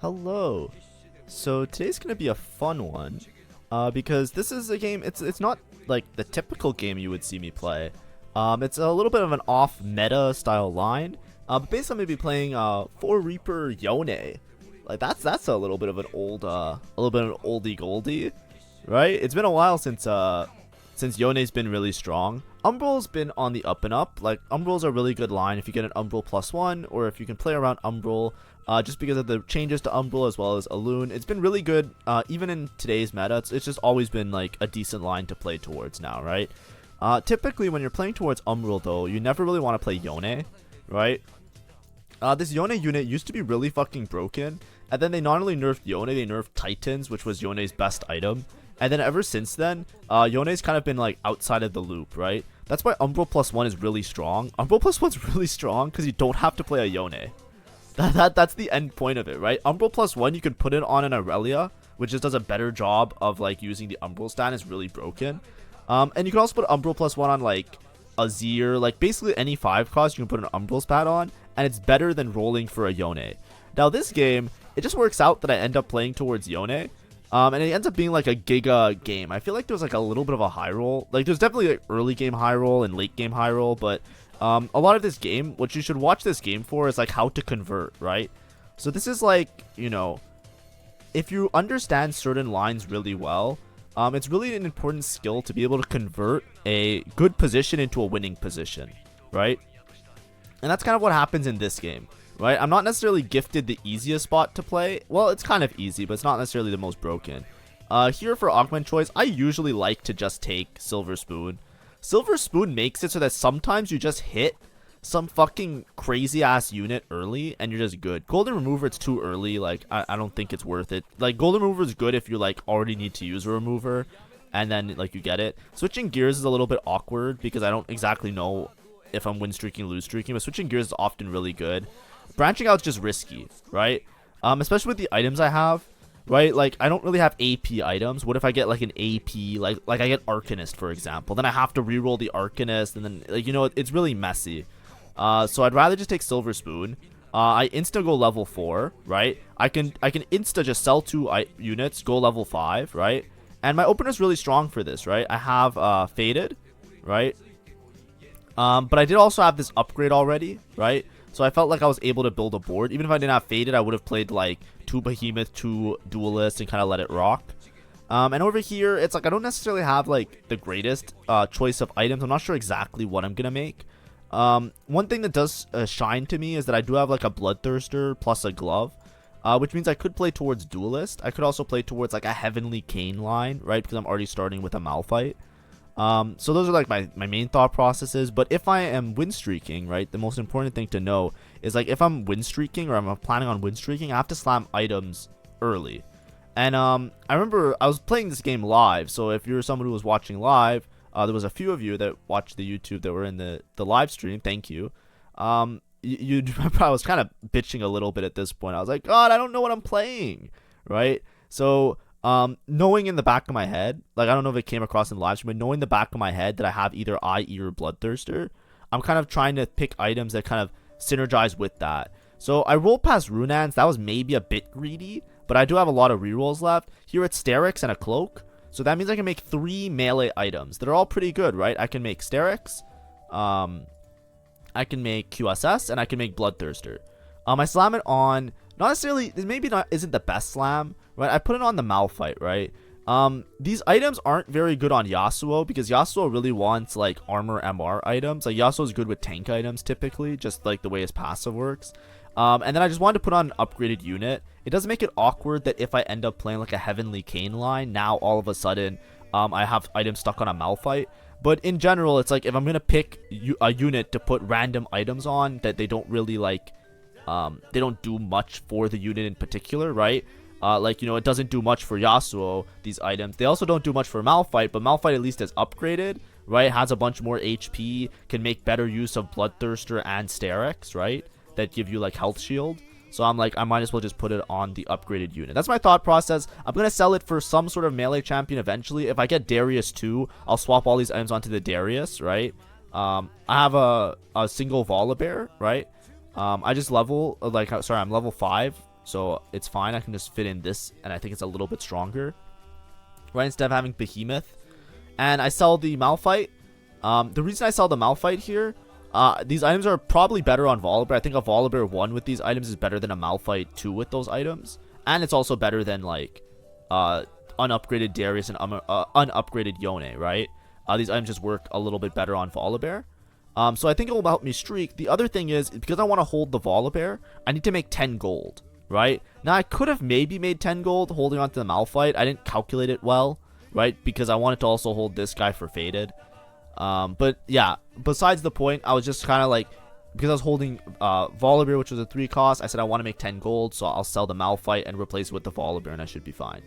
Hello. So today's gonna be a fun one, because this is a game. It's not like the typical game you would see me play. It's a little bit of an off meta style line. But basically, I'm gonna be playing For Reaper YONE. Like that's a little bit of an oldie goldie, right? It's been a while since Yone's been really strong. Umbral's been on the up and up. Like, Umbral's a really good line if you get an Umbral +1, or if you can play around Umbral, just because of the changes to Umbral as well as Alune. It's been really good, even in today's meta. It's just always been, like, a decent line to play towards now, right? Typically, when you're playing towards Umbral, though, you never really want to play Yone, right? This Yone unit used to be really fucking broken, and then they not only nerfed Yone, they nerfed Titans, which was Yone's best item. And then ever since then, Yone's kind of been like outside of the loop, right? That's why Umbral +1 is really strong. Umbral +1's really strong because you don't have to play a Yone. That's the end point of it, right? Umbral +1, you can put it on an Aurelia, which just does a better job of like using the Umbral stat. Is really broken. And you can also put Umbral +1 on like Azir, like basically any 5 cost you can put an Umbral stat on, and it's better than rolling for a Yone. Now this game, it just works out that I end up playing towards Yone. And it ends up being like a Giga game. I feel like there's like a little bit of a high roll. Like there's definitely like early game high roll and late game high roll, but a lot of this game, what you should watch this game for is like how to convert, right? So this is like, you know, if you understand certain lines really well, it's really an important skill to be able to convert a good position into a winning position, right? And that's kind of what happens in this game. Right, I'm not necessarily gifted the easiest spot to play. Well, it's kind of easy, but it's not necessarily the most broken. Here for augment choice, I usually like to just take Silver Spoon. Silver Spoon makes it so that sometimes you just hit some fucking crazy ass unit early and you're just good. Golden Remover, it's too early. Like, I don't think it's worth it. Like, Golden Remover is good if you like already need to use a remover and then like you get it. Switching gears is a little bit awkward because I don't exactly know if I'm win streaking, lose streaking, but switching gears is often really good. Branching out is just risky, right? Especially with the items I have, right? Like, I don't really have AP items. What if I get like an AP, like I get Arcanist, for example? Then I have to reroll the Arcanist, and then like, you know, it's really messy. So I'd rather just take Silver Spoon. I insta go level 4, right? I can insta just sell 2 units, go level 5, right? And my opener's really strong for this, right? I have Faded, right? But I did also have this upgrade already, right? So I felt like I was able to build a board. Even if I didn't have Faded, I would have played like 2 Behemoth, 2 Duelist, and kind of let it rock. And over here, it's like I don't necessarily have like the greatest choice of items. I'm not sure exactly what I'm going to make. One thing that does shine to me is that I do have like a Bloodthirster plus a Glove. Which means I could play towards Duelist. I could also play towards like a Heavenly Cane line, right? Because I'm already starting with a Malphite. So those are like my main thought processes. But if I am win streaking, right, the most important thing to know is like if I'm win streaking or I'm planning on win streaking, I have to slam items early. And I remember I was playing this game live. So if you're someone who was watching live, there was a few of you that watched the YouTube that were in the live stream. Thank you. You remember I was kind of bitching a little bit at this point. I was like, God, I don't know what I'm playing, right? So knowing in the back of my head, like I don't know if it came across in the live stream, but knowing in the back of my head that I have either IE or Bloodthirster, I'm kind of trying to pick items that kind of synergize with that. So I rolled past Runans. That was maybe a bit greedy, but I do have a lot of rerolls left. Here it's Sterix and a Cloak. So that means I can make 3 melee items that are all pretty good, right? I can make Sterix, I can make QSS, and I can make Bloodthirster. I slam it on, not necessarily, maybe not isn't the best slam, right? I put it on the Malphite, right? These items aren't very good on Yasuo because Yasuo really wants like armor MR items. Like Yasuo is good with tank items typically, just like the way his passive works. And then I just wanted to put on an upgraded unit. It does make it awkward that if I end up playing like a Heavenly Cane line, now all of a sudden I have items stuck on a Malphite. But in general, it's like if I'm gonna pick a unit to put random items on that they don't really like, they don't do much for the unit in particular, right? Like, you know, it doesn't do much for Yasuo, these items. They also don't do much for Malphite, but Malphite at least is upgraded, right? Has a bunch more HP, can make better use of Bloodthirster and Sterix, right? That give you like health shield. So I'm like, I might as well just put it on the upgraded unit. That's my thought process. I'm going to sell it for some sort of melee champion eventually. If I get Darius too, I'll swap all these items onto the Darius, right? I have a single Volibear, right? I just level, like, sorry, I'm level 5 so it's fine. I can just fit in this, and I think it's a little bit stronger, right? Instead of having Behemoth. And I sell the Malphite. The reason I sell the Malphite here, these items are probably better on Volibear. I think a Volibear 1 with these items is better than a Malphite 2 with those items. And it's also better than, like, unupgraded Darius and unupgraded Yone, right? These items just work a little bit better on Volibear. So I think it will help me streak. The other thing is, because I want to hold the Volibear, I need to make 10 gold, right? Now, I could have maybe made 10 gold holding on to the Malphite. I didn't calculate it well, right? Because I wanted to also hold this guy for Faded. But yeah, besides the point, I was just kind of like, because I was holding Volibear, which was a 3 cost, I said I want to make 10 gold, so I'll sell the Malphite and replace it with the Volibear, and I should be fine.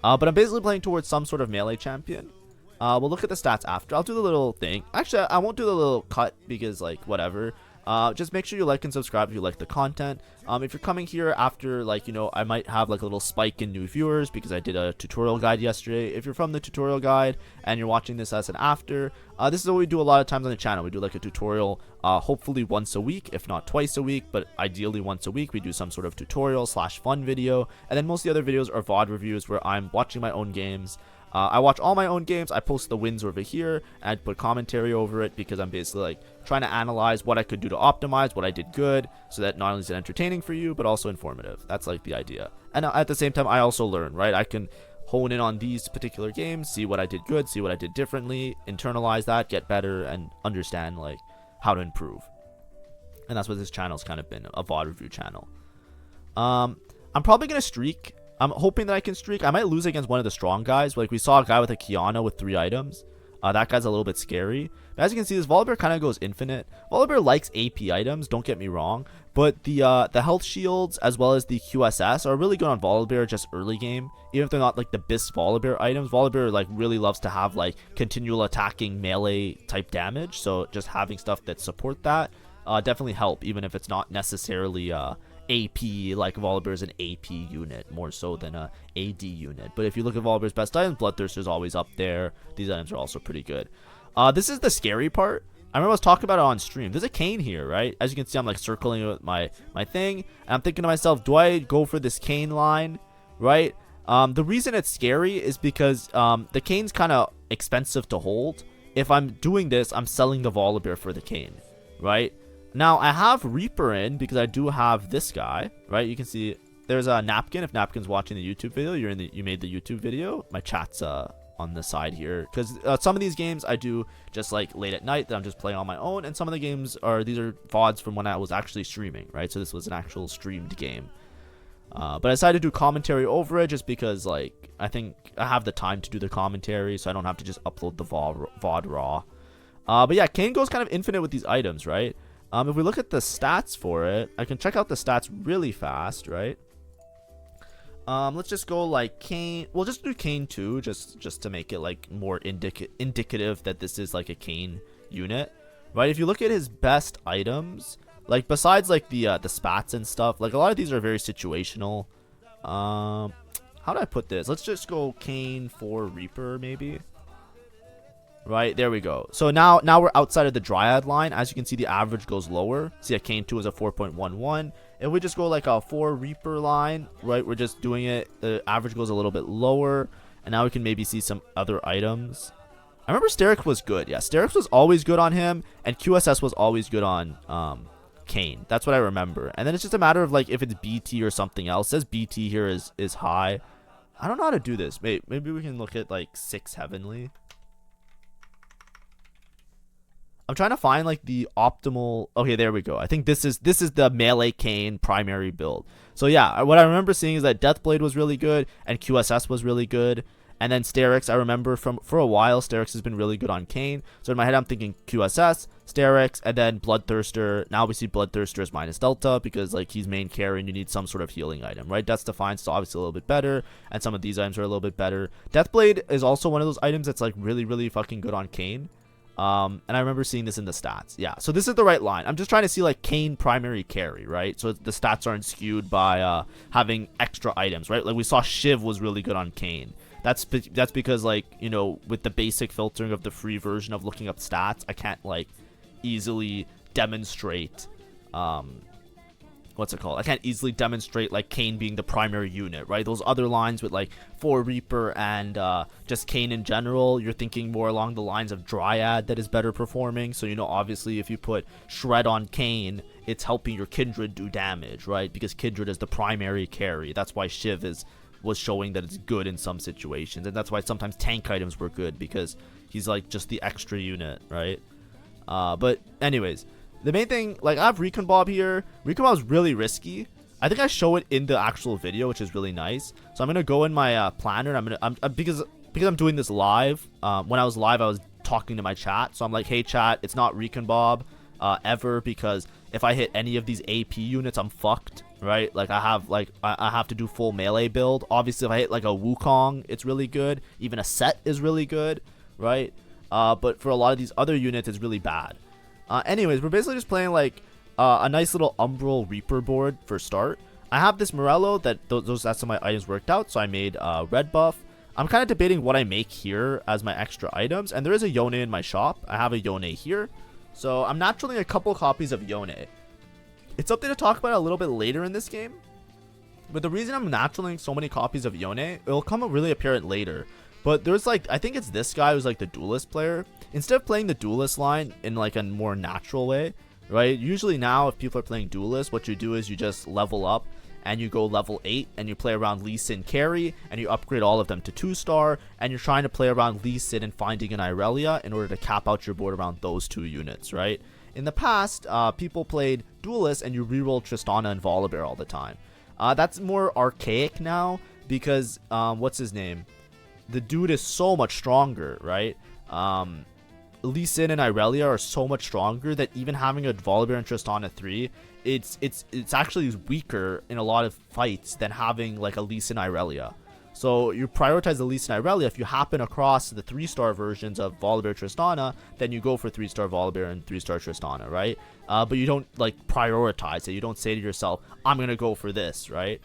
But I'm basically playing towards some sort of melee champion. We'll look at the stats after. I'll do the little thing. Actually, I won't do the little cut because, like, whatever. Just make sure you like and subscribe if you like the content. If you're coming here after, like, you know, I might have like a little spike in new viewers because I did a tutorial guide yesterday. If you're from the tutorial guide and you're watching this as an after, this is what we do a lot of times on the channel. We do like a tutorial, hopefully once a week, if not twice a week, but ideally once a week. We do some sort of tutorial / fun video, and then most of the other videos are VOD reviews where I'm watching my own games. I watch all my own games. I post the wins over here, and I put commentary over it because I'm basically like trying to analyze what I could do to optimize, what I did good, so that not only is it entertaining for you, but also informative. That's like the idea. And at the same time, I also learn, right? I can hone in on these particular games, see what I did good, see what I did differently, internalize that, get better, and understand like how to improve. And that's what this channel's kind of been, a VOD review channel. I'm probably gonna streak. I'm hoping that I can streak. I might lose against one of the strong guys. Like, we saw a guy with a Kiana with 3 items. That guy's a little bit scary. But as you can see, this Volibear kind of goes infinite. Volibear likes AP items, don't get me wrong. But the health shields as well as the QSS are really good on Volibear just early game. Even if they're not like the best Volibear items. Volibear like really loves to have like continual attacking melee type damage. So just having stuff that support that definitely help, even if it's not necessarily AP, like Volibear is an AP unit more so than a AD unit. But if you look at Volibear's best items, Bloodthirster is always up there. These items are also pretty good. This is the scary part. I remember I was talking about it on stream. There's a Kayn here, right? As you can see, I'm like circling it with my thing, and I'm thinking to myself, do I go for this Kayn line, right? The reason it's scary is because the Kayn's kind of expensive to hold. If I'm doing this, I'm selling the Volibear for the Kayn, right? Now, I have Reaper in because I do have this guy, right? You can see there's a Napkin. If Napkin's watching the YouTube video, you made the YouTube video. My chat's on the side here because some of these games I do just like late at night that I'm just playing on my own, and some of the games these are VODs from when I was actually streaming, right? So this was an actual streamed game. But I decided to do commentary over it just because, like, I think I have the time to do the commentary, so I don't have to just upload the VOD raw. But yeah, Kayn goes kind of infinite with these items, right? If we look at the stats for it, I can check out the stats really fast, right? Let's just go like Kayn. We'll just do Kayn 2, just to make it like more indicative that this is like a Kayn unit, right? If you look at his best items, like besides like the spats and stuff, like a lot of these are very situational. How do I put this? Let's just go Kayn 4 Reaper maybe. Right, there we go. So now we're outside of the Dryad line. As you can see, the average goes lower. See, a Kayn 2 is a 4.11. If we just go like a 4 Reaper line, right, we're just doing it. The average goes a little bit lower. And now we can maybe see some other items. I remember Sterix was good. Yeah, Sterix was always good on him. And QSS was always good on Kayn. That's what I remember. And then it's just a matter of like if it's BT or something else. It says BT here is high. I don't know how to do this. Maybe we can look at like 6 Heavenly. I'm trying to find like the optimal. Okay, there we go. I think this is the melee Kayn primary build. So yeah, what I remember seeing is that Deathblade was really good and QSS was really good. And then Sterix, I remember for a while, Sterix has been really good on Kayn. So in my head, I'm thinking QSS, Sterix, and then Bloodthirster. Now we see Bloodthirster as minus Delta because like he's main carry and you need some sort of healing item, right? Death's Defiance is obviously a little bit better, and some of these items are a little bit better. Deathblade is also one of those items that's like really, really fucking good on Kayn. And I remember seeing this in the stats. Yeah, so this is the right line. I'm just trying to see like Kayn primary carry, right? So the stats aren't skewed by having extra items, right? Like we saw Shiv was really good on Kayn. That's because like, you know, with the basic filtering of the free version of looking up stats, I can't like easily demonstrate what's it called? I can't easily demonstrate like Kayn being the primary unit, right? Those other lines with like 4 Reaper and just Kayn in general, you're thinking more along the lines of Dryad that is better performing. So, you know, obviously if you put Shred on Kayn, it's helping your Kindred do damage, right? Because Kindred is the primary carry. That's why Shiv was showing that it's good in some situations, and that's why sometimes tank items were good, because he's like just the extra unit, right? But anyways, the main thing, like I have Recon Bob here. Recon Bob is really risky. I think I show it in the actual video, which is really nice. So I'm gonna go in my planner, and I'm because I'm doing this live. When I was live, I was talking to my chat, so I'm like, hey chat, it's not Recon Bob ever, because if I hit any of these AP units, I'm fucked, right? Like I have to do full melee build. Obviously, if I hit like a Wukong, it's really good. Even a Set is really good, right? But for a lot of these other units, it's really bad. Anyways, we're basically just playing like a nice little Umbral Reaper board for start. I have this Morello that that's some of my items worked out, so I made red buff. I'm kind of debating what I make here as my extra items, and there is a Yone in my shop. I have a Yone here, so I'm naturally a couple copies of Yone. It's something to talk about a little bit later in this game, but the reason I'm naturally so many copies of Yone, it'll come really apparent later. But there's like, I think it's this guy who's like the duelist player. Instead of playing the duelist line in like a more natural way, right? Usually now if people are playing duelist, what you do is you just level up and you go level 8 and you play around Lee Sin carry and you upgrade all of them to 2-star, and you're trying to play around Lee Sin and finding an Irelia in order to cap out your board around those 2 units, right? In the past, people played duelist and you reroll Tristana and Volibear all the time. That's more archaic now because, what's his name? The dude is so much stronger, right? Lee Sin and Irelia are so much stronger that even having a Volibear and Tristana 3, it's actually weaker in a lot of fights than having like a Lee Sin Irelia. So you prioritize the Lee Sin Irelia. If you happen across the 3-star versions of Volibear Tristana, then you go for 3-star Volibear and 3-star Tristana, right? But you don't like prioritize it. You don't say to yourself, I'm gonna go for this, right?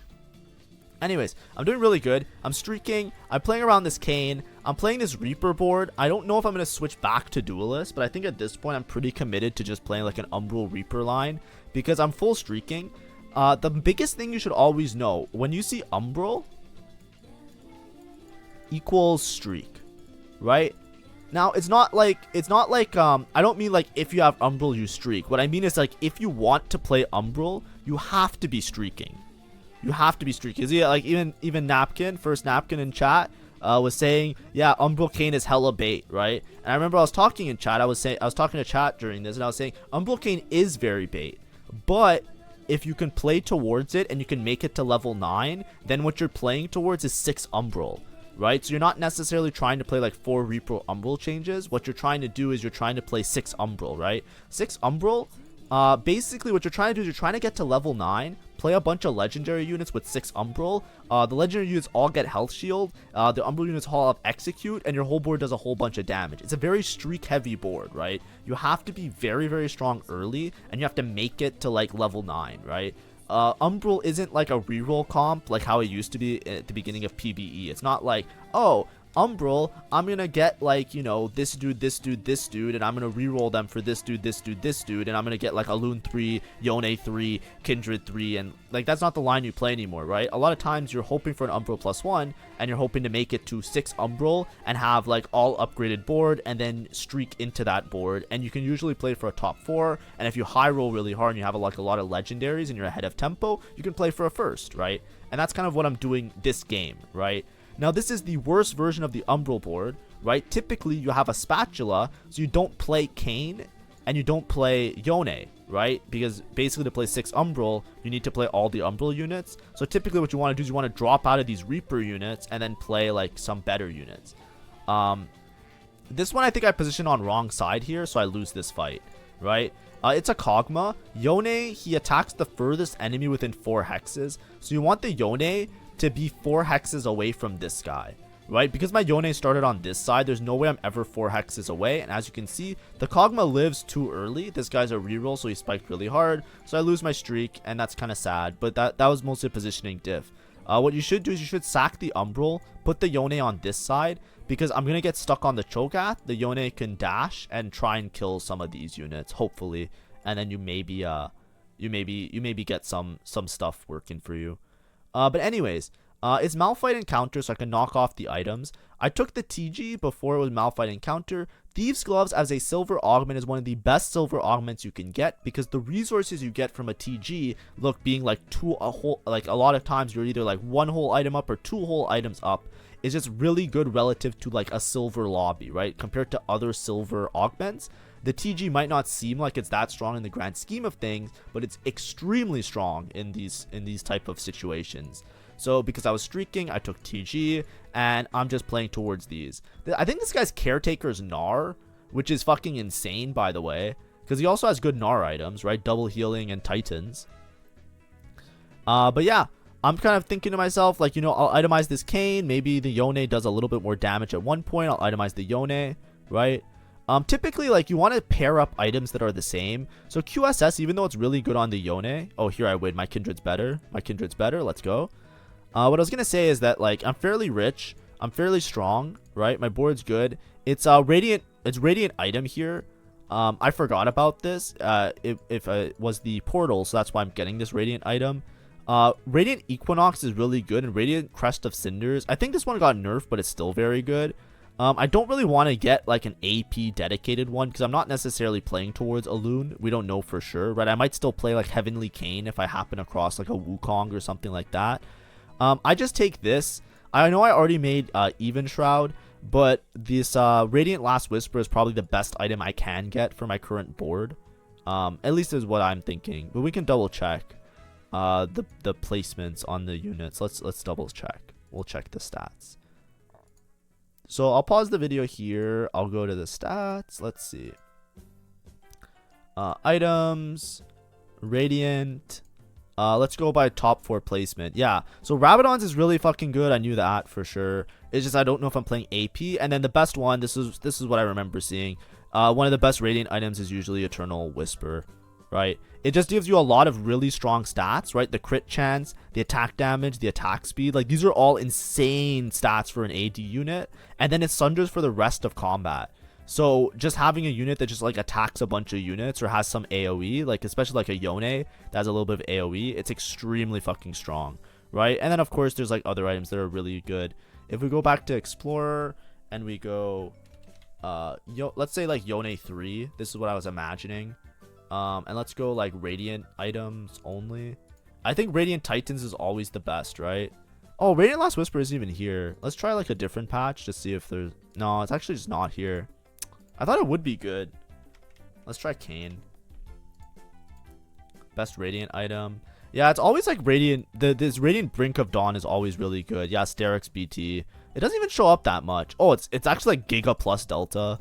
Anyways, I'm doing really good. I'm streaking. I'm playing around this Kayn. I'm playing this Reaper board. I don't know if I'm going to switch back to Duelist, but I think at this point I'm pretty committed to just playing like an Umbral Reaper line because I'm full streaking. The biggest thing you should always know, when you see Umbral equals streak, right? Now, it's not like, I don't mean like if you have Umbral, you streak. What I mean is like if you want to play Umbral, you have to be streaking. You have to be streaky. Yeah, like even Napkin, first Napkin in chat, was saying, yeah, Umbral Kayn is hella bait, right? And I remember I was talking in chat. I was talking to chat during this, and I was saying Umbral Kayn is very bait, but if you can play towards it and you can make it to level 9, then what you're playing towards is 6 Umbral, right? So you're not necessarily trying to play like 4 Reaper Umbral changes. What you're trying to do is you're trying to play 6 Umbral, right? 6 Umbral. Basically what you're trying to do is you're trying to get to level 9, play a bunch of legendary units with 6 Umbral. The legendary units all get health shield, the Umbral units all have execute, and your whole board does a whole bunch of damage. It's a very streak heavy board, right? You have to be very, very strong early, and you have to make it to like level 9, right? Umbral isn't like a reroll comp like how it used to be at the beginning of PvE. It's not like, oh, Umbral, I'm gonna get like, you know, this dude, this dude, this dude, and I'm gonna reroll them for this dude, this dude, this dude, and I'm gonna get like a Loon 3, Yone 3, Kindred 3, and like that's not the line you play anymore, right? A lot of times you're hoping for an Umbral +1, and you're hoping to make it to 6 Umbral and have like all upgraded board and then streak into that board, and you can usually play for a top 4, and if you high roll really hard and you have like a lot of legendaries and you're ahead of tempo, you can play for a first, right? And that's kind of what I'm doing this game, right? Now, this is the worst version of the Umbral board, right? Typically, you have a spatula, so you don't play Kayn and you don't play Yone, right? Because basically to play 6 Umbral, you need to play all the Umbral units. So typically what you want to do is you want to drop out of these Reaper units and then play like some better units. This one I think I positioned on wrong side here, so I lose this fight, right? It's a Kog'Maw. Yone, he attacks the furthest enemy within 4 hexes. So you want the Yone to be 4 hexes away from this guy, right? Because my Yone started on this side, there's no way I'm ever 4 hexes away. And as you can see, the Kog'Maw lives too early. This guy's a reroll, so he spiked really hard. So I lose my streak, and that's kind of sad. But that was mostly a positioning diff. What you should do is you should sack the Umbral, put the Yone on this side, because I'm going to get stuck on the Cho'Gath. The Yone can dash and try and kill some of these units, hopefully. And then you maybe you maybe get some stuff working for you. But anyways, it's Malphite Encounter, so I can knock off the items. I took the TG before it was Malphite Encounter. Thieves Gloves as a silver augment is one of the best silver augments you can get, because the resources you get from a TG look being like a lot of times you're either like 1 whole item up or 2 whole items up. Is just really good relative to like a silver lobby, right? Compared to other silver augments, the TG might not seem like it's that strong in the grand scheme of things, but it's extremely strong in these type of situations. So because I was streaking, I took TG, and I'm just playing towards these. I think this guy's Caretaker's Gnar, which is fucking insane, by the way, because he also has good Gnar items, right? Double healing and Titans. But yeah, I'm kind of thinking to myself, like, you know, I'll itemize this Kayn. Maybe the Yone does a little bit more damage at one point. I'll itemize the Yone, right? Typically, like, you want to pair up items that are the same. So QSS, even though it's really good on the Yone. Oh, here I win. My Kindred's better. My Kindred's better. Let's go. What I was going to say is that, like, I'm fairly rich. I'm fairly strong, right? My board's good. It's Radiant item here. I forgot about this. If it was the portal, so that's why I'm getting this Radiant item. Radiant Equinox is really good, and Radiant Crest of Cinders. I think this one got nerfed, but it's still very good. I don't really want to get like an AP dedicated one, because I'm not necessarily playing towards a Loon. We don't know for sure, right? I might still play like Heavenly Kayn if I happen across like a Wukong or something like that. I just take this. I know I already made Even Shroud, but this Radiant Last Whisper is probably the best item I can get for my current board. At least is what I'm thinking, but we can double check the placements on the units. Let's double check. We'll check the stats. So I'll pause the video here. I'll go to the stats. Let's see. Items, Radiant. Let's go by top 4 placement. Yeah, so Rabadon's is really fucking good. I knew that for sure. It's just I don't know if I'm playing AP. And then the best one, this is what I remember seeing. One of the best Radiant items is usually Eternal Whisper, right? It just gives you a lot of really strong stats, right? The crit chance, the attack damage, the attack speed. Like, these are all insane stats for an AD unit. And then it sunders for the rest of combat. So just having a unit that just like attacks a bunch of units or has some AoE, like especially like a Yone that has a little bit of AoE, it's extremely fucking strong, right? And then of course there's like other items that are really good. If we go back to Explorer and we go, let's say like Yone 3, this is what I was imagining. And let's go like Radiant items only. I think Radiant Titans is always the best, right? Oh, Radiant Last Whisper isn't even here. Let's try like a different patch to see if there's... No, it's actually just not here. I thought it would be good. Let's try Kayn. Best Radiant item. Yeah, it's always like Radiant. This Radiant Brink of Dawn is always really good. Yeah, Sterix BT. It doesn't even show up that much. Oh, it's actually like Giga plus Delta.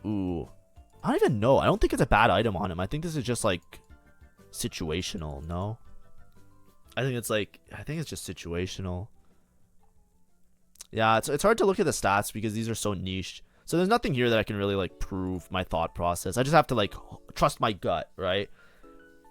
Ooh. I don't even know. I don't think it's a bad item on him. I think this is just like situational, no? I think it's just situational. Yeah, it's hard to look at the stats because these are so niche. So there's nothing here that I can really like prove my thought process. I just have to like trust my gut, right?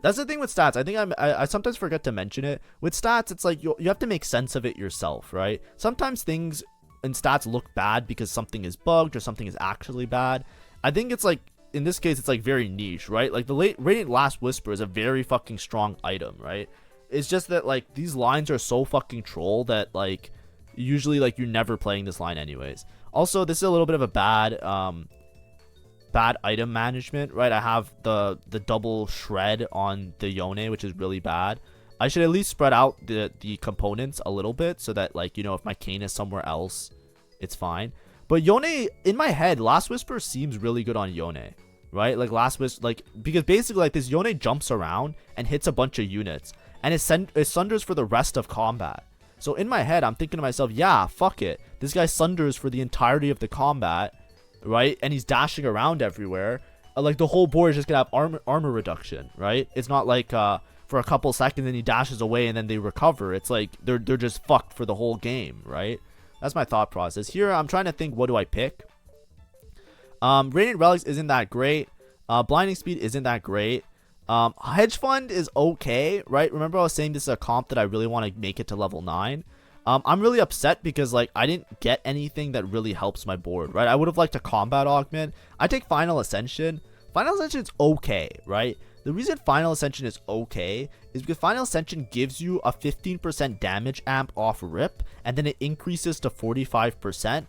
That's the thing with stats. I think I sometimes forget to mention it. With stats, it's like you have to make sense of it yourself, right? Sometimes things in stats look bad because something is bugged or something is actually bad. I think it's like, in this case, it's like very niche, right? Like the Radiant Last Whisper is a very fucking strong item, right? It's just that like these lines are so fucking troll that like usually like you're never playing this line anyways. Also, this is a little bit of a bad item management, right? I have the double shred on the Yone, which is really bad. I should at least spread out the components a little bit so that like, you know, if my Kayn is somewhere else, it's fine. But Yone, in my head, Last Whisper seems really good on Yone, right? Like Last Whisper, like, because basically like this Yone jumps around and hits a bunch of units and it sunders for the rest of combat. So in my head, I'm thinking to myself, yeah, fuck it. This guy sunders for the entirety of the combat, right? And he's dashing around everywhere. Like the whole board is just gonna have armor reduction, right? It's not like for a couple seconds and he dashes away and then they recover. It's like they're just fucked for the whole game, right? That's my thought process. Here, I'm trying to think, what do I pick? Radiant Relics isn't that great. Blinding Speed isn't that great. Hedge Fund is okay, right? Remember I was saying this is a comp that I really want to make it to level 9. I'm really upset because like I didn't get anything that really helps my board, right? I would have liked a combat augment. I take Final Ascension. Final Ascension's okay, right? The reason Final Ascension is okay is because Final Ascension gives you a 15% damage amp off rip, and then it increases to 45%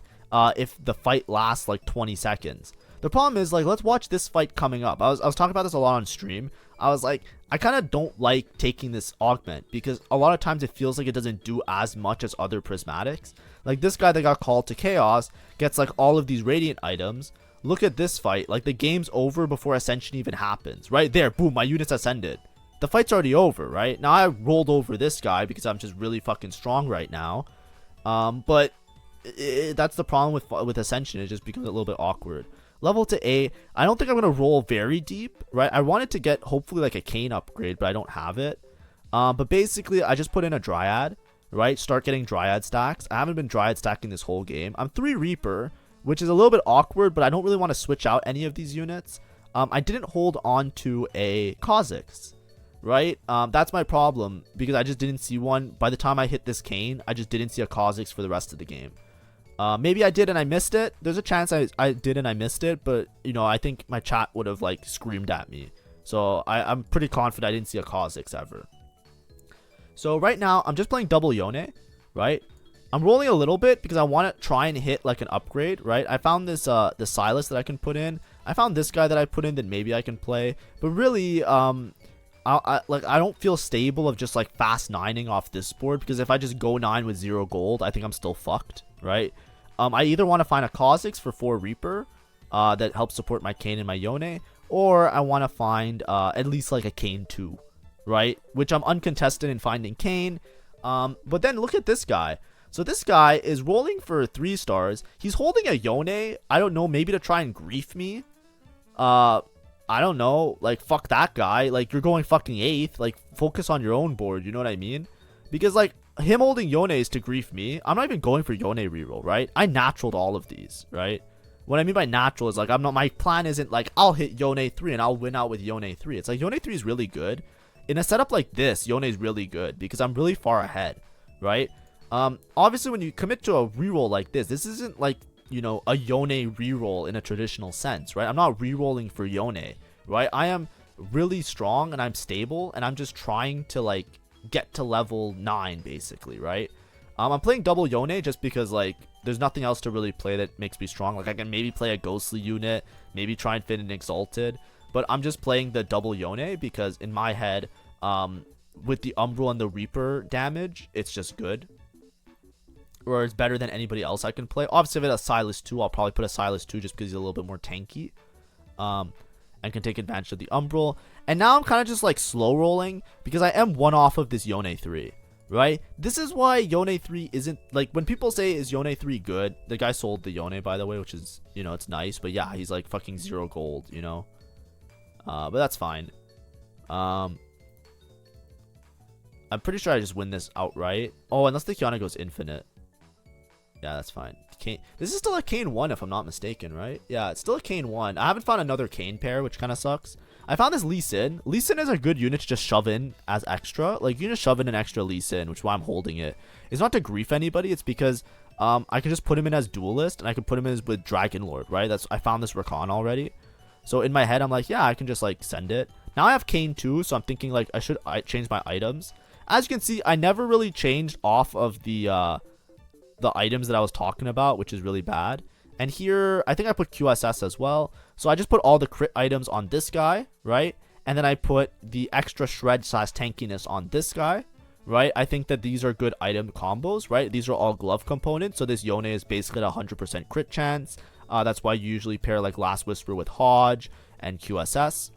if the fight lasts like 20 seconds. The problem is, like, let's watch this fight coming up. I was talking about this a lot on stream. I was like, I kind of don't like taking this augment because a lot of times it feels like it doesn't do as much as other prismatics. Like this guy that got called to chaos gets like all of these radiant items. Look at this fight. Like the game's over before ascension even happens. Right there, boom, my unit's ascended. The fight's already over, right? Now I rolled over this guy because I'm just really fucking strong right now. But that's the problem with ascension. It just becomes a little bit awkward. Level to A, I don't think I'm going to roll very deep, right? I wanted to get hopefully like a Kayn upgrade, but I don't have it. But basically, I just put in a Dryad, right? Start getting Dryad stacks. I haven't been Dryad stacking this whole game. I'm 3 Reaper, which is a little bit awkward, but I don't really want to switch out any of these units. I didn't hold on to a Kha'Zix, right? That's my problem because I just didn't see one. By the time I hit this Kayn, I just didn't see a Kha'Zix for the rest of the game. Maybe I did and I missed it. There's a chance I did and I missed it, but you know, I think my chat would have like screamed at me. So I'm pretty confident I didn't see a Kha'Zix ever. So right now I'm just playing double Yone, right? I'm rolling a little bit because I want to try and hit like an upgrade, right? I found this the Silas that I can put in. I found this guy that I put in that maybe I can play, but really I don't feel stable of just like fast 9ing off this board because if I just go 9 with 0 gold, I think I'm still fucked, right? I either want to find a Kha'Zix for 4 Reaper that helps support my Kayn and my Yone, or I want to find at least like a Kayn 2, right? Which I'm uncontested in finding Kayn. But then look at this guy. So this guy is rolling for 3 stars. He's holding a Yone. I don't know, maybe to try and grief me. I don't know. Like, fuck that guy. Like, you're going fucking 8th. Like, focus on your own board. You know what I mean? Because, like, him holding Yone is to grief me. I'm not even going for Yone reroll, right? I naturaled all of these, right? What I mean by natural is, like, my plan isn't, like, I'll hit Yone 3 and I'll win out with Yone 3. It's like, Yone 3 is really good. In a setup like this, Yone is really good because I'm really far ahead, right? Obviously, when you commit to a reroll like this isn't, like, you know, a Yone reroll in a traditional sense, right? I'm not rerolling for Yone, right? I am really strong and I'm stable and I'm just trying to, like, get to level 9 basically, right? I'm playing double Yone just because, like, there's nothing else to really play that makes me strong. Like, I can maybe play a ghostly unit, maybe try and fit an exalted, but I'm just playing the double Yone because in my head, with the Umbral and the Reaper damage, it's just good, or it's better than anybody else I can play. Obviously, if it's a Silas 2, I'll probably put a Silas 2 just because he's a little bit more tanky, and can take advantage of the Umbral. And now I'm kind of just like slow rolling because I am 1 off of this Yone 3, right? This is why Yone 3 isn't, like, when people say is Yone 3 good, the guy sold the Yone, by the way, which is, you know, it's nice, but yeah, he's like fucking 0 gold, you know? But that's fine. I'm pretty sure I just win this outright. Oh, unless the Kiana goes infinite. Yeah, that's fine. This is still a Kayn 1 if I'm not mistaken, right? Yeah, it's still a Kayn 1. I haven't found another Kayn pair, which kind of sucks. I found this Lee Sin. Lee Sin is a good unit to just shove in as extra. Like, you just shove in an extra Lee Sin, which is why I'm holding it. It's not to grief anybody. It's because I can just put him in as duelist, and I can put him in as with Dragon Lord, right? I found this Rakan already. So in my head, I'm like, yeah, I can just, like, send it. Now I have Kayn 2, so I'm thinking, like, I change my items. As you can see, I never really changed off of the items that I was talking about, which is really bad. And here, I think I put QSS as well. So I just put all the crit items on this guy, right? And then I put the extra shred / tankiness on this guy, right? I think that these are good item combos, right? These are all glove components. So this Yone is basically at 100% crit chance. That's why you usually pair like Last Whisper with Hodge and QSS.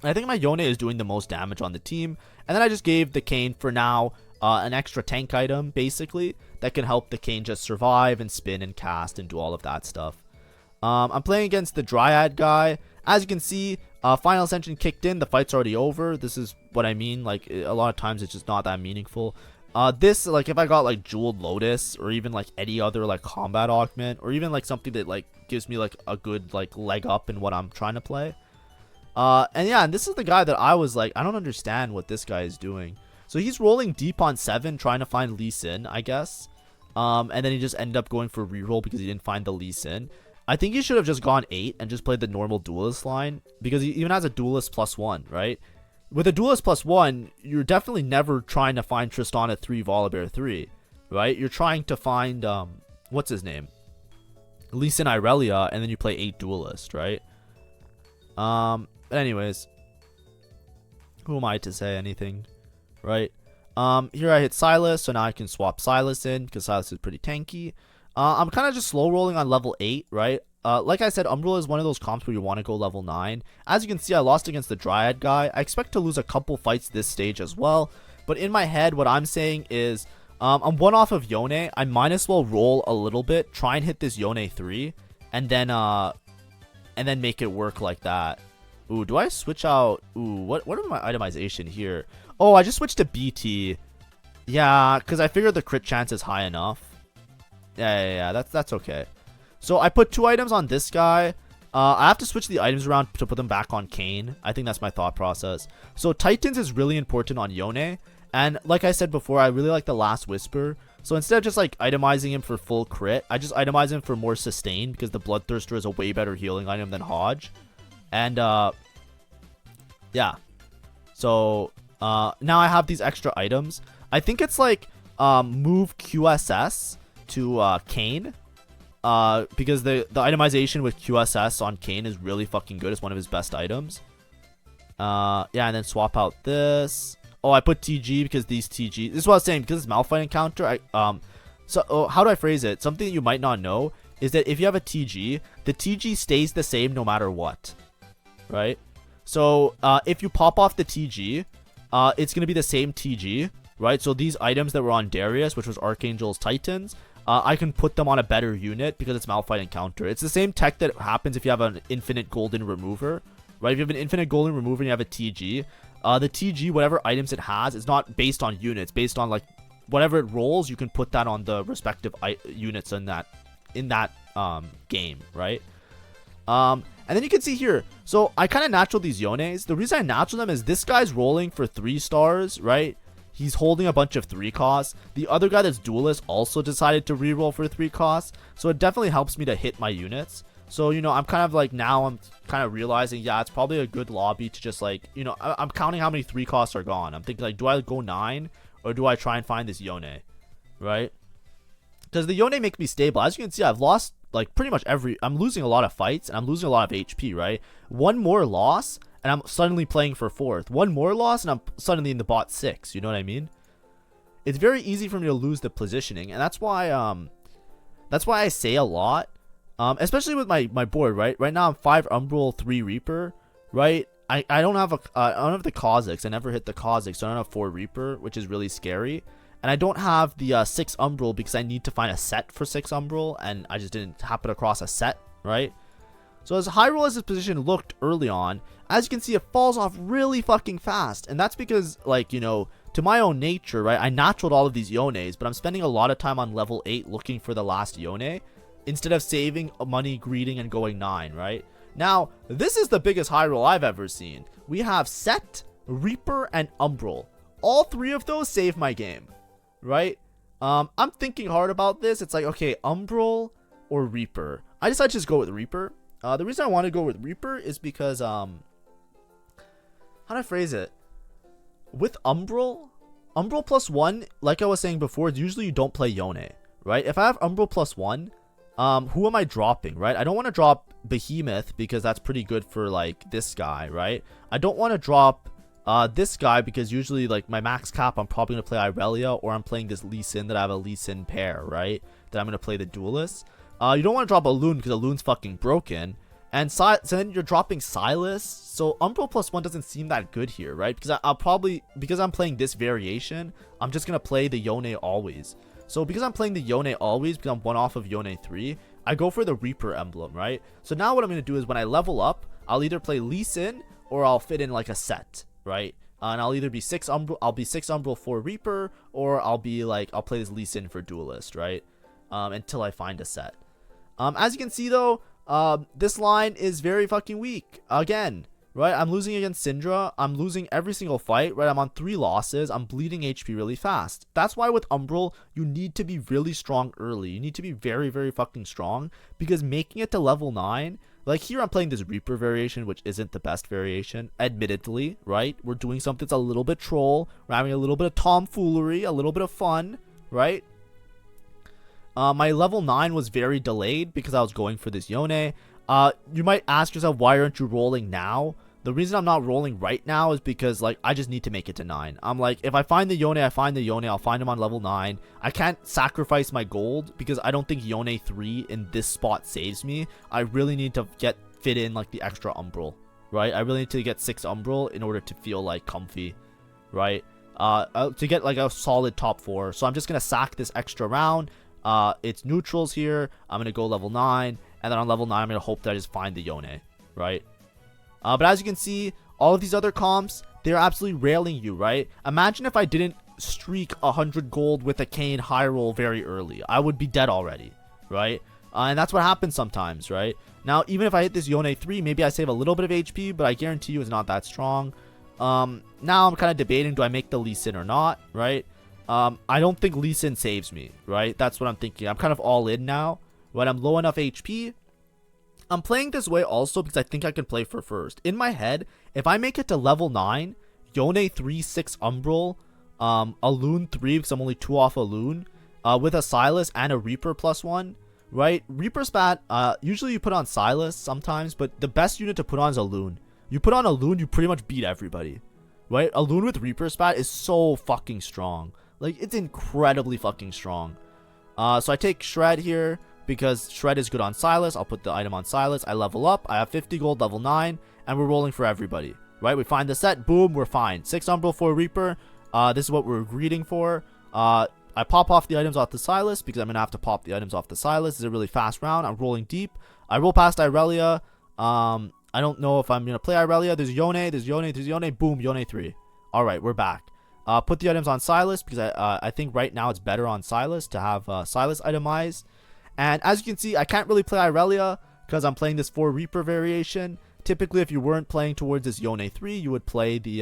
And I think my Yone is doing the most damage on the team. And then I just gave the Kayn for now an extra tank item, basically, that can help the Kayn just survive and spin and cast and do all of that stuff. I'm playing against the Dryad guy. As you can see, Final Ascension kicked in. The fight's already over. This is what I mean. Like, a lot of times it's just not that meaningful. This, like, if I got, like, Jeweled Lotus or even, like, any other, like, combat augment or even, like, something that, like, gives me, like, a good, like, leg up in what I'm trying to play. And yeah, and this is the guy that I was like, I don't understand what this guy is doing. So he's rolling deep on 7, trying to find Lee Sin, I guess. And then he just ended up going for reroll because he didn't find the Lee Sin. I think he should have just gone 8 and just played the normal duelist line, because he even has a duelist +1, right? With a duelist +1, you're definitely never trying to find Tristana 3, Volibear 3, right? You're trying to find, what's his name? Lee Sin Irelia, and then you play 8 duelist, right? But anyways, who am I to say anything, right? Here I hit Silas, so now I can swap Silas in, because Silas is pretty tanky. I'm kind of just slow rolling on level 8, right? Like I said, Umbral is one of those comps where you want to go level 9. As you can see, I lost against the Dryad guy. I expect to lose a couple fights this stage as well. But in my head, what I'm saying is, I'm one off of Yone. I might as well roll a little bit, try and hit this Yone 3, and then make it work like that. Ooh, do I switch out? Ooh, what are my itemization here? Oh, I just switched to BT. Yeah, because I figured the crit chance is high enough. Yeah, that's okay. So I put 2 items on this guy. I have to switch the items around to put them back on Kane. I think that's my thought process. So Titans is really important on Yone. And like I said before, I really like the Last Whisper. So instead of just like itemizing him for full crit, I just itemize him for more sustain, because the Bloodthirster is a way better healing item than Hodge. And yeah. So now I have these extra items. I think it's like move QSS to Kane. Because the itemization with QSS on Kane is really fucking good. It's one of his best items. Yeah, and then swap out this. Oh, I put TG because these TG. This is what I was saying, because it's Malphite encounter. So how do I phrase it? Something that you might not know is that if you have a TG, the TG stays the same no matter what, right? So if you pop off the TG, it's gonna be the same TG, right? So these items that were on Darius, which was Archangel's Titans, I can put them on a better unit because it's Malphite encounter. It's the same tech that happens if you have an infinite golden remover, right? If you have an infinite golden remover and you have a TG, the TG, whatever items it has, is not based on units. Based on like whatever it rolls, you can put that on the respective units in that game, right? And then you can see here. So I kind of natural these Yones. The reason I natural them is this guy's rolling for 3 stars, right? He's holding a bunch of 3 costs. The other guy that's duelist also decided to reroll for 3 costs. So it definitely helps me to hit my units. So, you know, I'm kind of like, now I'm kind of realizing, yeah, it's probably a good lobby to just like, you know, I'm counting how many 3 costs are gone. I'm thinking like, do I go 9 or do I try and find this Yone, right? Because the Yone makes me stable. As you can see, I've lost like pretty much I'm losing a lot of fights and I'm losing a lot of HP, right? One more loss and I'm suddenly playing for 4th. One more loss and I'm suddenly in the bot 6. You know what I mean? It's very easy for me to lose the positioning, and that's why I say a lot, especially with my board, right? Right now I'm 5 Umbral, 3 Reaper, right? I don't have I don't have the Kha'Zix. I never hit the Kha'Zix, so I don't have 4 Reaper, which is really scary. And I don't have the 6 Umbral because I need to find a set for 6 Umbral, and I just didn't happen across a set, right? So as high roll as this position looked early on, as you can see, it falls off really fucking fast. And that's because, like, you know, to my own nature, right, I naturaled all of these Yones, but I'm spending a lot of time on level 8 looking for the last Yone, instead of saving money, greeting, and going 9, right? Now, this is the biggest high roll I've ever seen. We have Set, Reaper, and Umbral. All 3 of those save my game, right? I'm thinking hard about this. It's like, okay, Umbral or Reaper. I decided to just go with Reaper. The reason I want to go with Reaper is because, how do I phrase it? With Umbral +1, like I was saying before, usually you don't play Yone, right? If I have Umbral +1, who am I dropping, right? I don't want to drop Behemoth because that's pretty good for, like, this guy, right? I don't want to drop this guy because usually, like, my max cap, I'm probably going to play Irelia, or I'm playing this Lee Sin that I have a Lee Sin pair, right? That I'm going to play the Duelist. You don't want to drop a Loon because a Loon's fucking broken. And so then you're dropping Silas. So Umbral +1 doesn't seem that good here, right? Because I'll probably, because I'm playing this variation, I'm just going to play the Yone always. So because I'm playing the Yone always, because I'm one off of Yone 3, I go for the Reaper emblem, right? So now what I'm going to do is when I level up, I'll either play Lee Sin or I'll fit in like a set, right? And I'll either be 6 Umbral, 4 Reaper, or I'll be like, I'll play this Lee Sin for Duelist, right? Until I find a set. As you can see though, this line is very fucking weak. Again, right? I'm losing against Syndra. I'm losing every single fight, right? I'm on 3 losses. I'm bleeding HP really fast. That's why with Umbral, you need to be really strong early. You need to be very, very fucking strong, because making it to level 9, like here I'm playing this Reaper variation, which isn't the best variation, admittedly, right? We're doing something that's a little bit troll. We're having a little bit of tomfoolery, a little bit of fun, right? My level 9 was very delayed because I was going for this Yone. You might ask yourself, why aren't you rolling now? The reason I'm not rolling right now is because, like, I just need to make it to 9. I'm like, if I find the Yone, I find the Yone. I'll find him on level 9. I can't sacrifice my gold because I don't think Yone 3 in this spot saves me. I really need to fit in, like, the extra Umbral, right? I really need to get 6 Umbral in order to feel, like, comfy, right? To get, like, a solid top 4. So I'm just going to sack this extra round. It's neutrals here. I'm going to go level 9. And then on level 9, I'm going to hope that I just find the Yone, right? But as you can see, all of these other comps, they're absolutely railing you, right? Imagine if I didn't streak 100 gold with a Kayn high roll very early. I would be dead already, right? And that's what happens sometimes, right? Now, even if I hit this Yone 3, maybe I save a little bit of HP, but I guarantee you it's not that strong. Now I'm kind of debating, do I make the Lee Sin or not, right? I don't think Lee Sin saves me, right? That's what I'm thinking. I'm kind of all in now, right? I'm low enough HP. I'm playing this way also because I think I can play for first. In my head, if I make it to level 9, Yone 3, 6 Umbral, a Loon 3 because I'm only 2 off a Loon, with a Silas and a Reaper +1, right? Reaper spat, usually you put on Silas sometimes, but the best unit to put on is a Loon. You put on a Loon, you pretty much beat everybody, right? A Loon with Reaper spat is so fucking strong. Like, it's incredibly fucking strong. So I take Shred here, because Shred is good on Silas. I'll put the item on Silas. I level up. I have 50 gold, level 9, and we're rolling for everybody, right? We find the set. Boom, we're fine. 6 Umbral, 4 Reaper. This is what we're greeting for. I pop off the items off the Silas because I'm going to have to pop the items off the Silas. This is a really fast round. I'm rolling deep. I roll past Irelia. I don't know if I'm going to play Irelia. There's Yone. There's Yone. There's Yone. Boom, Yone 3. All right, we're back. Put the items on Silas because I think right now it's better on Silas to have Silas itemized. And as you can see, I can't really play Irelia because I'm playing this 4 Reaper variation. Typically, if you weren't playing towards this Yone 3, you would play the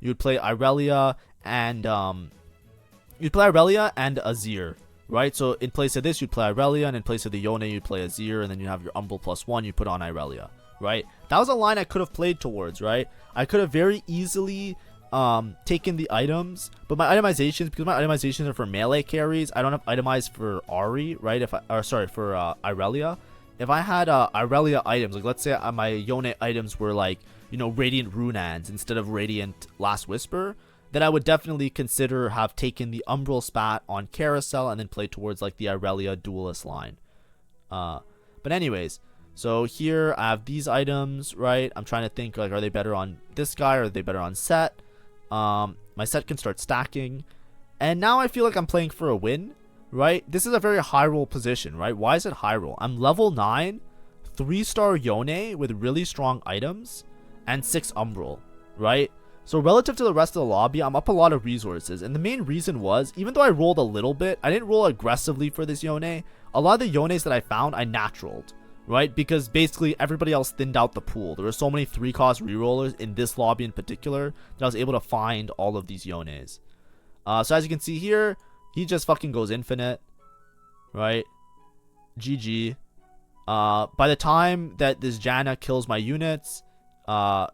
Irelia and Azir, right? So in place of this, you'd play Irelia, and in place of the Yone, you'd play Azir, and then you have your Umbral +1, you put on Irelia, right? That was a line I could have played towards, right? I could have very easily taken the items, but my itemizations, because my itemizations are for melee carries, I don't have itemized for Ahri, right? For Irelia. If I had Irelia items, like let's say my Yone items were like, you know, Radiant Runans instead of Radiant Last Whisper, then I would definitely consider have taken the Umbral spat on Carousel and then play towards like the Irelia Duelist line. But anyways, so here I have these items, right? I'm trying to think, like, are they better on this guy or are they better on Set? My Set can start stacking, and now I feel like I'm playing for a win, right? This is a very high roll position, right? Why is it high roll? I'm level 9, 3-star Yone with really strong items, and 6 Umbral, right? So relative to the rest of the lobby, I'm up a lot of resources, and the main reason was, even though I rolled a little bit, I didn't roll aggressively for this Yone. A lot of the Yones that I found, I naturaled, right? Because basically everybody else thinned out the pool. There were so many 3-cost rerollers in this lobby in particular that I was able to find all of these Yones. So as you can see here, he just fucking goes infinite, right? GG. By the time that this Janna kills my units, my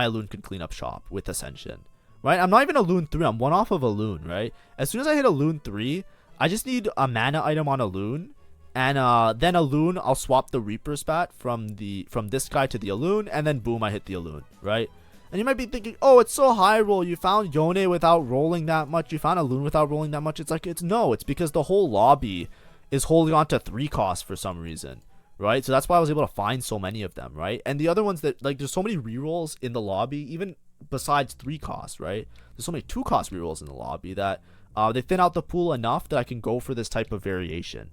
Loon can clean up shop with Ascension, right? I'm not even a Loon 3. I'm 1 off of a Loon, right? As soon as I hit a Loon 3, I just need a mana item on a Loon. And then a Loon, I'll swap the Reaper spat from this guy to the Loon, and then boom, I hit the Loon, right? And you might be thinking, oh, it's so high roll. You found Yone without rolling that much. You found a Loon without rolling that much. It's like, it's because the whole lobby is holding on to 3 costs for some reason, right? So that's why I was able to find so many of them, right? And the other ones that, like, there's so many rerolls in the lobby, even besides 3 costs, right? There's so many 2-cost rerolls in the lobby that they thin out the pool enough that I can go for this type of variation.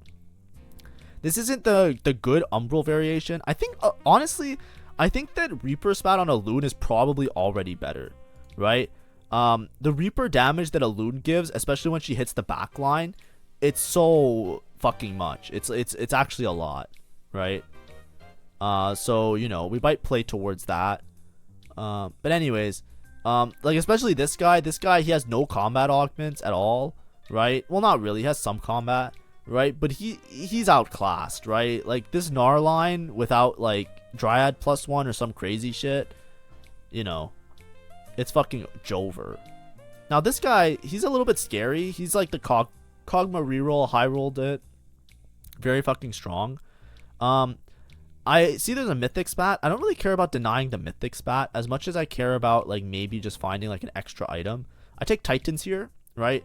This isn't the good Umbral variation. I think, honestly, I think that Reaper spat on a Loon is probably already better, right? The Reaper damage that a Loon gives, especially when she hits the back line, it's so fucking much. It's actually a lot, right? So, you know, we might play towards that. But anyways, like especially this guy, he has no combat augments at all, right? Well, not really. He has some combat, right? But he's outclassed, right? Like this Gnar line without like Dryad +1 or some crazy shit, you know, it's fucking Jover. Now this guy, he's a little bit scary. He's like the Kog'Maw reroll, high rolled it, very fucking strong. I see there's a mythic spat. I don't really care about denying the mythic spat as much as I care about like maybe just finding like an extra item. I take Titans here, right?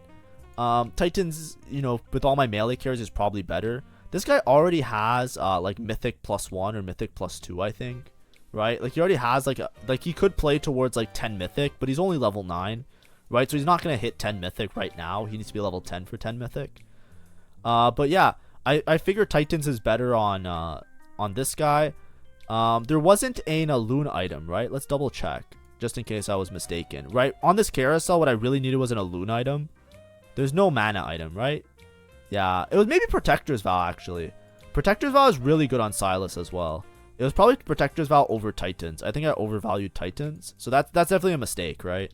Titans, you know, with all my melee carries is probably better. This guy already has like mythic +1 or mythic +2, I think, right? Like he already has like he could play towards like 10 mythic, but he's only level 9, right? So he's not gonna hit 10 mythic right now. He needs to be level 10 for 10 mythic. But yeah, I figure Titans is better on this guy. There wasn't a Loon item, right? Let's double check just in case I was mistaken, right? On this carousel, what I really needed was a Loon item. There's no mana item, right? Yeah, it was maybe Protector's Vow, actually. Protector's Vow is really good on Silas as well. It was probably Protector's Vow over Titans. I think I overvalued Titans, so that's definitely a mistake, right?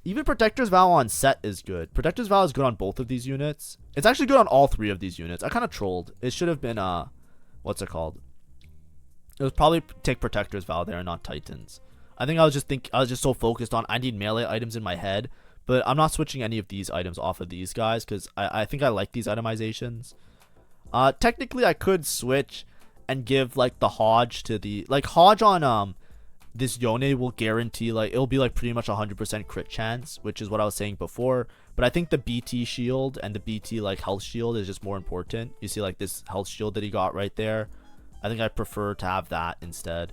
Even Protector's Vow on Set is good. Protector's Vow is good on both of these units. It's actually good on all 3 of these units. I kind of trolled. It should have been what's it called? It was probably take Protector's Vow there and not Titans. I think I was just so focused on I need melee items in my head, but I'm not switching any of these items off of these guys because I think I like these itemizations. Technically I could switch and give like the Hodge to the Hodge on this Yone will guarantee like it'll be like pretty much 100% crit chance, which is what I was saying before. But I think the BT shield and the BT like health shield is just more important. You see like this health shield that he got right there. I think I prefer to have that instead.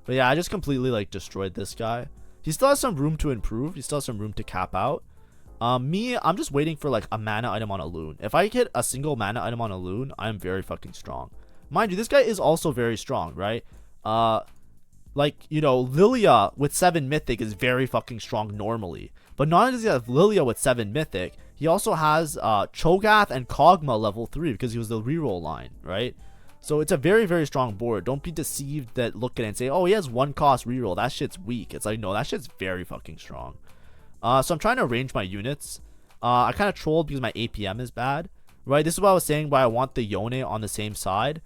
But yeah, I just completely like destroyed this guy. He still has some room to improve. He still has some room to cap out. I'm just waiting for like a mana item on a Loon. If I get a single mana item on a Loon, I'm very fucking strong. Mind you, this guy is also very strong, right? Like, you know, Lilia with 7 mythic is very fucking strong normally. But not only does he have Lilia with 7 mythic, he also has Cho'Gath and Kog'Maw level 3 because he was the reroll line, right? So it's a very, very strong board. Don't be deceived that look at it and say, oh, he has 1 cost reroll. That shit's weak. It's like, no, that shit's very fucking strong. So I'm trying to arrange my units. I kind of trolled because my APM is bad, right? This is what I was saying, why I want the Yone on the same side.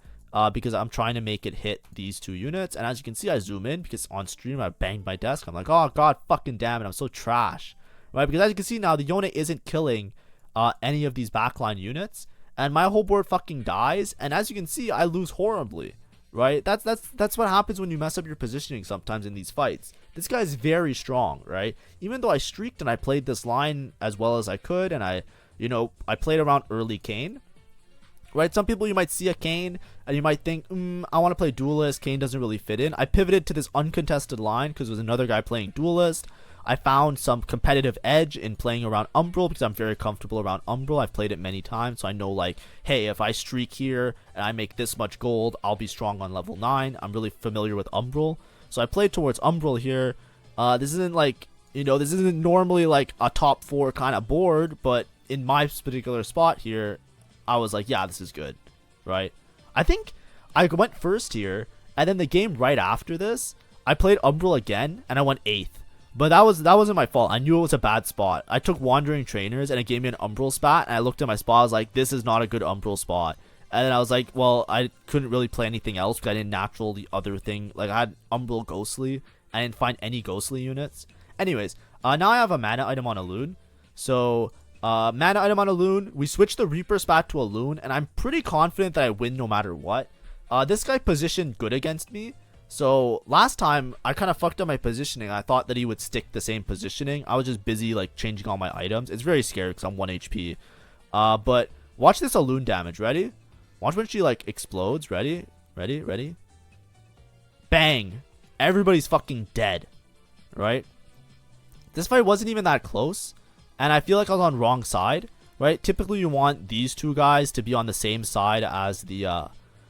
Because I'm trying to make it hit these 2 units. And as you can see, I zoom in because on stream I banged my desk. I'm like, oh god fucking damn it, I'm so trash, right? Because as you can see now, the Yone isn't killing any of these backline units, and my whole board fucking dies. And as you can see, I lose horribly, right? That's what happens when you mess up your positioning sometimes in these fights. This guy's very strong, right? Even though I streaked and I played this line as well as I could, and I played around early Kayn. Right, some people you might see a Kayn and you might think, I want to play Duelist. Kayn doesn't really fit in. I pivoted to this uncontested line because there was another guy playing Duelist. I found some competitive edge in playing around Umbral because I'm very comfortable around Umbral. I've played it many times, so I know like, hey, if I streak here and I make this much gold, I'll be strong on level 9. I'm really familiar with Umbral, so I played towards Umbral here. This isn't like, this isn't normally like a top 4 kind of board, but in my particular spot here, I was like, yeah, this is good, right? I think I went first here, and then the game right after this, I played Umbral again, and I went 8th. But that wasn't my fault. I knew it was a bad spot. I took Wandering Trainers, and it gave me an Umbral spot, and I looked at my spot, I was like, this is not a good Umbral spot. And then I was like, well, I couldn't really play anything else, because I didn't natural the other thing. Like, I had Umbral Ghostly, I didn't find any Ghostly units. Anyways, now I have a mana item on a Loon, so... mana item on a Loon. We switched the Reaper spat to a Loon, and I'm pretty confident that I win no matter what. This guy positioned good against me, so last time I kind of fucked up my positioning. I thought that he would stick the same positioning. I was just busy like changing all my items. It's very scary because I'm 1 HP. But watch this Loon damage. Ready? Watch when she like explodes. Ready? Ready? Bang! Everybody's fucking dead. Right? This fight wasn't even that close. And I feel like I was on wrong side, right? Typically, you want these 2 guys to be on the same side as the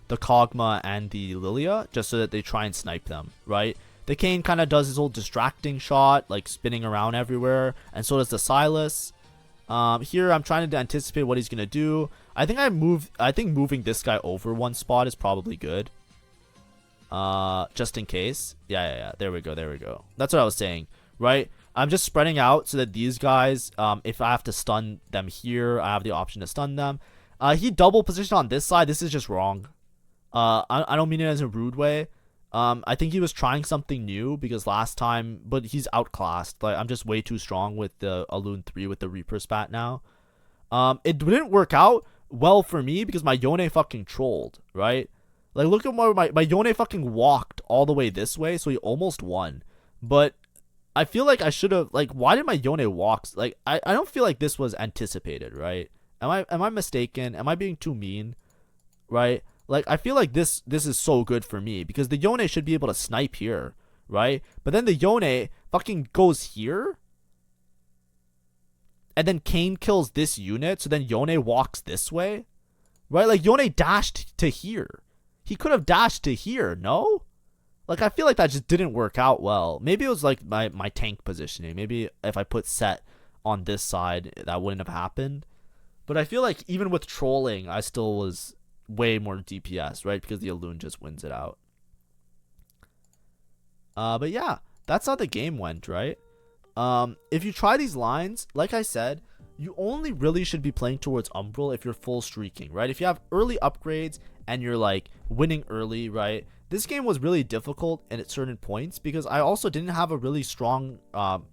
Kog'Maw and the Lilia, just so that they try and snipe them, right? The Kayn kind of does his old distracting shot, like spinning around everywhere, and so does the Silas. Here, I'm trying to anticipate what he's gonna do. I think moving this guy over 1 spot is probably good. just in case. Yeah. There we go. That's what I was saying, right? I'm just spreading out so that these guys, if I have to stun them here, I have the option to stun them. He double positioned on this side. This is just wrong. I don't mean it as a rude way. I think he was trying something new because last time, but he's outclassed. Like, I'm just way too strong with the Alune 3 with the Reaper spat now. It didn't work out well for me because my Yone fucking trolled, right? Like, look at my Yone fucking walked all the way this way, so he almost won. But I feel like I should have, like, why did my Yone walk? Like, I don't feel like this was anticipated, right? Am I mistaken? Am I being too mean? Right? Like, I feel like this is so good for me because the Yone should be able to snipe here, right? But then the Yone fucking goes here. And then Kane kills this unit, so then Yone walks this way. Right? Like, Yone dashed to here. He could have dashed to here, no? Like, I feel like that just didn't work out well. Maybe it was like my tank positioning. Maybe if I put set on this side, that wouldn't have happened. But I feel like even with trolling, I still was way more DPS, right? Because the Alune just wins it out. But yeah, that's how the game went, right? If you try these lines, like I said, you only really should be playing towards Umbral if you're full streaking, right? If you have early upgrades and you're like winning early, right? This game was really difficult at certain points because I also didn't have a really strong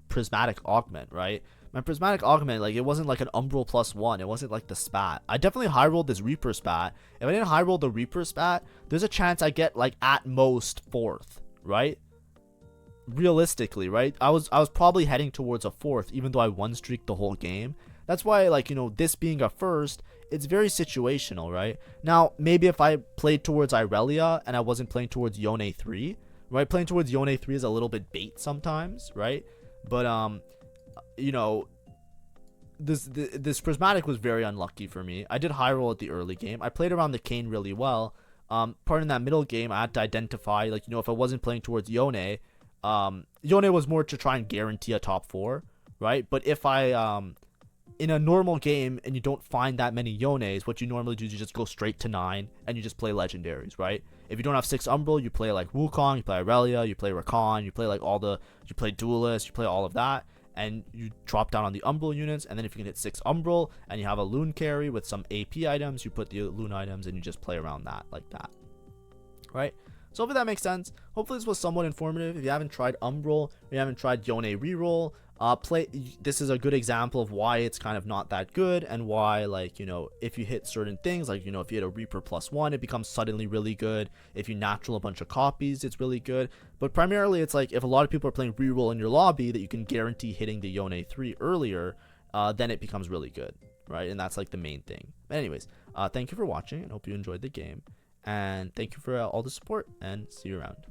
prismatic augment, right? My prismatic augment, like, it wasn't like an Umbral +1. It wasn't like the spat. I definitely high rolled this Reaper spat. If I didn't high roll the Reaper spat, there's a chance I get like at most 4th, right? Realistically, right? I was probably heading towards a 4th, even though I one streaked the whole game. That's why, like, you know, this being a 1st, it's very situational, right? Now, maybe if I played towards Irelia and I wasn't playing towards Yone 3, right? Playing towards Yone 3 is a little bit bait sometimes, right? But you know, this prismatic was very unlucky for me. I did high roll at the early game. I played around the Kane really well. Part in that middle game, I had to identify, like, you know, if I wasn't playing towards Yone, Yone was more to try and guarantee a top 4, right? But if I in a normal game and you don't find that many Yones, what you normally do is you just go straight to 9 and you just play legendaries, right? If you don't have 6 Umbral, you play like Wukong, you play Irelia, you play Rakan, you play like you play Duelist, you play all of that, and you drop down on the Umbral units. And then if you can hit 6 Umbral and you have a Lune carry with some AP items, you put the Lune items and you just play around that like that, right? So hopefully that makes sense. Hopefully this was somewhat informative. If you haven't tried Umbral or you haven't tried Yone reroll, this is a good example of why it's kind of not that good, and why, like, you know, if you hit certain things, like, you know, if you hit a Reaper +1, it becomes suddenly really good. If you natural a bunch of copies, it's really good. But primarily it's like if a lot of people are playing reroll in your lobby that you can guarantee hitting the Yone 3 earlier, then it becomes really good, right? And that's like the main thing. But anyways, thank you for watching and hope you enjoyed the game, and thank you for all the support, and see you around.